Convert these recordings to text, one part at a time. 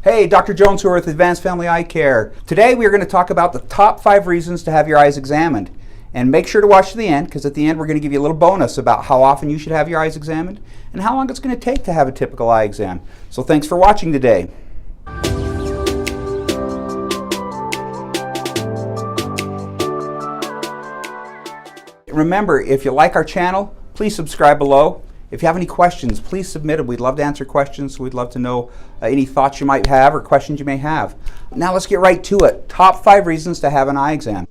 Hey, Dr. Jones here with Advanced Family Eye Care. Today we are going to talk about the top 5 reasons to have your eyes examined. And make sure to watch to the end, because at the end we're going to give you a little bonus about how often you should have your eyes examined and how long it's going to take to have a typical eye exam. So thanks for watching today. Remember, if you like our channel, please subscribe below. If you have any questions, please submit them. We'd love to answer questions. We'd love to know any thoughts you might have or questions you may have. Now let's get right to it. Top 5 reasons to have an eye exam.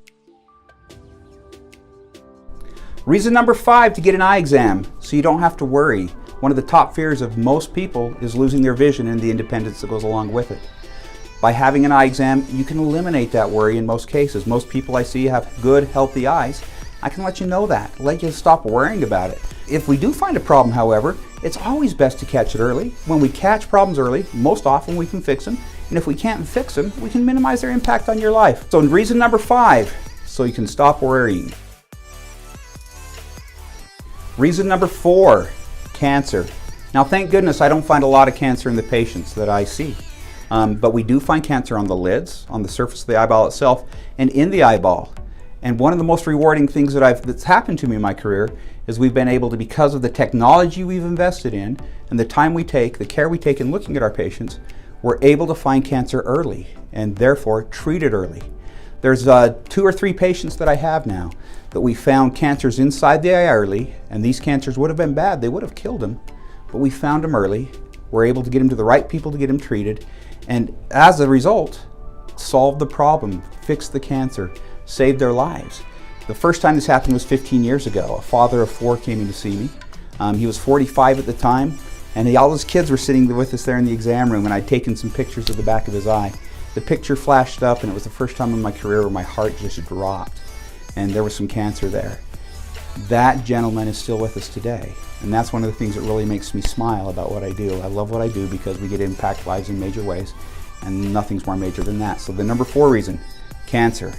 Reason number 5 to get an eye exam, so you don't have to worry. One of the top fears of most people is losing their vision and the independence that goes along with it. By having an eye exam, you can eliminate that worry in most cases. Most people I see have good, healthy eyes. I can let you know that, let you stop worrying about it. If we do find a problem, however, it's always best to catch it early. When we catch problems early, most often we can fix them. And if we can't fix them, we can minimize their impact on your life. So reason number 5, so you can stop worrying. Reason number 4, cancer. Now thank goodness I don't find a lot of cancer in the patients that I see. But we do find cancer on the lids, on the surface of the eyeball itself, and in the eyeball. And one of the most rewarding things that's happened to me in my career is we've been able to, because of the technology we've invested in and the time we take, the care we take in looking at our patients, we're able to find cancer early and therefore treat it early. There's 2 or 3 patients that I have now that we found cancers inside the eye early, and these cancers would have been bad, they would have killed them, but we found them early. We're able to get them to the right people to get them treated, and as a result, solved the problem, fixed the cancer, saved their lives. The first time this happened was 15 years ago. A father of 4 came in to see me. He was 45 at the time, and all his kids were sitting with us there in the exam room, and I'd taken some pictures of the back of his eye. The picture flashed up, and it was the first time in my career where my heart just dropped, and there was some cancer there. That gentleman is still with us today, and that's one of the things that really makes me smile about what I do. I love what I do because we get to impact lives in major ways, and nothing's more major than that. So the number 4 reason, cancer.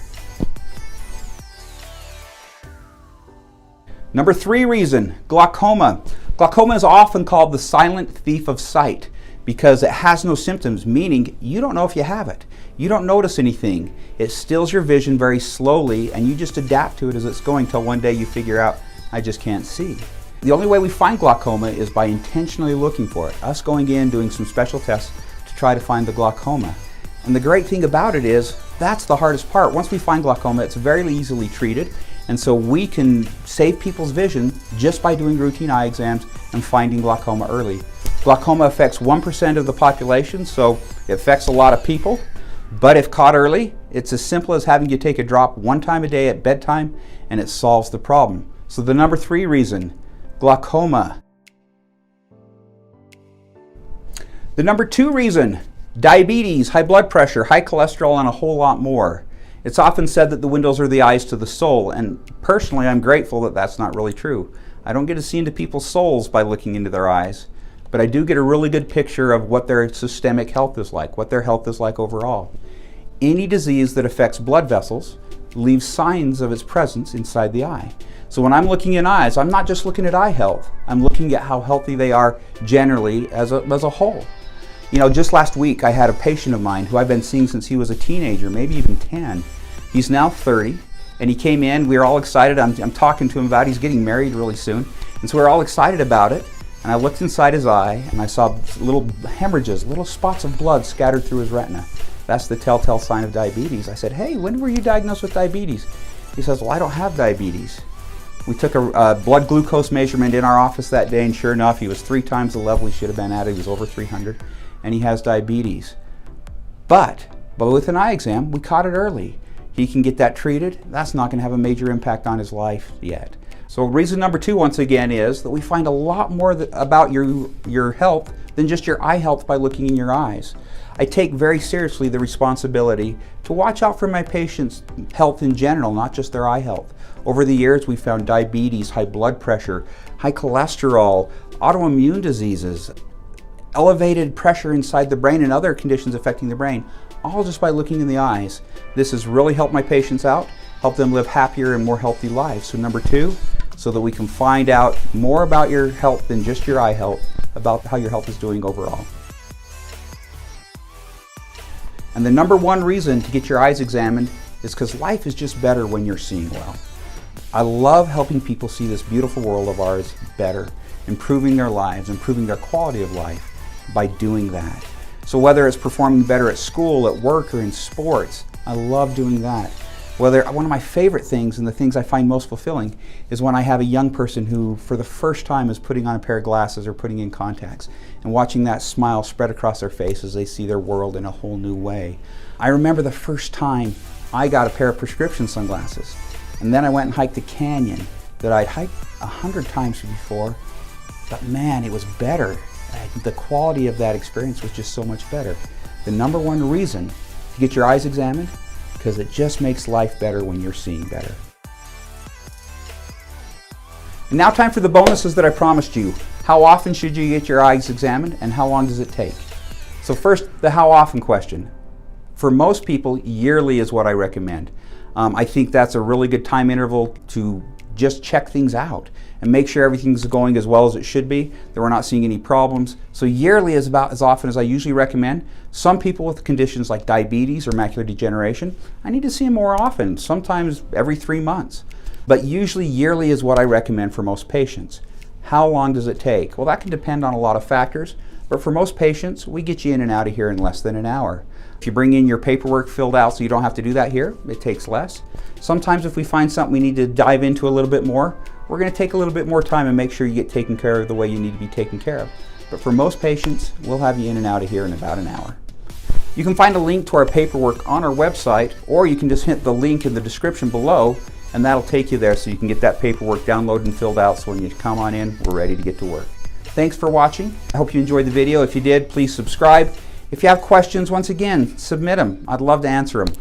Number 3 reason, glaucoma. Glaucoma is often called the silent thief of sight because it has no symptoms, meaning you don't know if you have it. You don't notice anything. It stills your vision very slowly, and you just adapt to it as it's going till one day you figure out, I just can't see. The only way we find glaucoma is by intentionally looking for it, us going in, doing some special tests to try to find the glaucoma. And the great thing about it is, that's the hardest part. Once we find glaucoma, it's very easily treated. And so we can save people's vision just by doing routine eye exams and finding glaucoma early. Glaucoma affects 1% of the population, so it affects a lot of people. But if caught early, it's as simple as having you take a drop 1 time a day at bedtime, and it solves the problem. So the number 3 reason, glaucoma. The number 2 reason, diabetes, high blood pressure, high cholesterol, and a whole lot more. It's often said that the windows are the eyes to the soul, and personally I'm grateful that that's not really true. I don't get to see into people's souls by looking into their eyes, but I do get a really good picture of what their systemic health is like, what their health is like overall. Any disease that affects blood vessels leaves signs of its presence inside the eye. So when I'm looking in eyes, I'm not just looking at eye health, I'm looking at how healthy they are generally as a whole. You know, just last week I had a patient of mine who I've been seeing since he was a teenager, maybe even 10. He's now 30, and he came in, we were all excited. I'm talking to him about it. He's getting married really soon. And so we were all excited about it. And I looked inside his eye, and I saw little hemorrhages, little spots of blood scattered through his retina. That's the telltale sign of diabetes. I said, hey, when were you diagnosed with diabetes? He says, well, I don't have diabetes. We took a blood glucose measurement in our office that day, and sure enough, he was 3 times the level he should have been at. He was over 300. And he has diabetes. But with an eye exam, we caught it early. He can get that treated. That's not going to have a major impact on his life yet. So reason number 2, once again, is that we find a lot more about your health than just your eye health by looking in your eyes. I take very seriously the responsibility to watch out for my patients' health in general, not just their eye health. Over the years, we found diabetes, high blood pressure, high cholesterol, autoimmune diseases, elevated pressure inside the brain and other conditions affecting the brain, all just by looking in the eyes. This has really helped my patients out, helped them live happier and more healthy lives. So number 2, so that we can find out more about your health than just your eye health, about how your health is doing overall. And the number one reason to get your eyes examined is because life is just better when you're seeing well. I love helping people see this beautiful world of ours better, improving their lives, improving their quality of life by doing that. So whether it's performing better at school, at work, or in sports, I love doing that. One of my favorite things and the things I find most fulfilling is when I have a young person who for the first time is putting on a pair of glasses or putting in contacts and watching that smile spread across their face as they see their world in a whole new way. I remember the first time I got a pair of prescription sunglasses, and then I went and hiked a canyon that I'd hiked 100 times before, but man, it was better. The quality of that experience was just so much better. The number one reason to get your eyes examined, because it just makes life better when you're seeing better. And now time for the bonuses that I promised you. How often should you get your eyes examined, and how long does it take? So first, the how often question. For most people, yearly is what I recommend. I think that's a really good time interval to just check things out and make sure everything's going as well as it should be, that we're not seeing any problems. So yearly is about as often as I usually recommend. Some people with conditions like diabetes or macular degeneration, I need to see them more often, sometimes every 3 months. But usually yearly is what I recommend for most patients. How long does it take? Well, that can depend on a lot of factors, but for most patients, we get you in and out of here in less than an hour. If you bring in your paperwork filled out so you don't have to do that here, it takes less. Sometimes if we find something we need to dive into a little bit more, we're going to take a little bit more time and make sure you get taken care of the way you need to be taken care of. But for most patients, we'll have you in and out of here in about an hour. You can find a link to our paperwork on our website, or you can just hit the link in the description below, and that'll take you there so you can get that paperwork downloaded and filled out, so when you come on in, we're ready to get to work. Thanks for watching. I hope you enjoyed the video. If you did, please subscribe. If you have questions, once again, submit them. I'd love to answer them.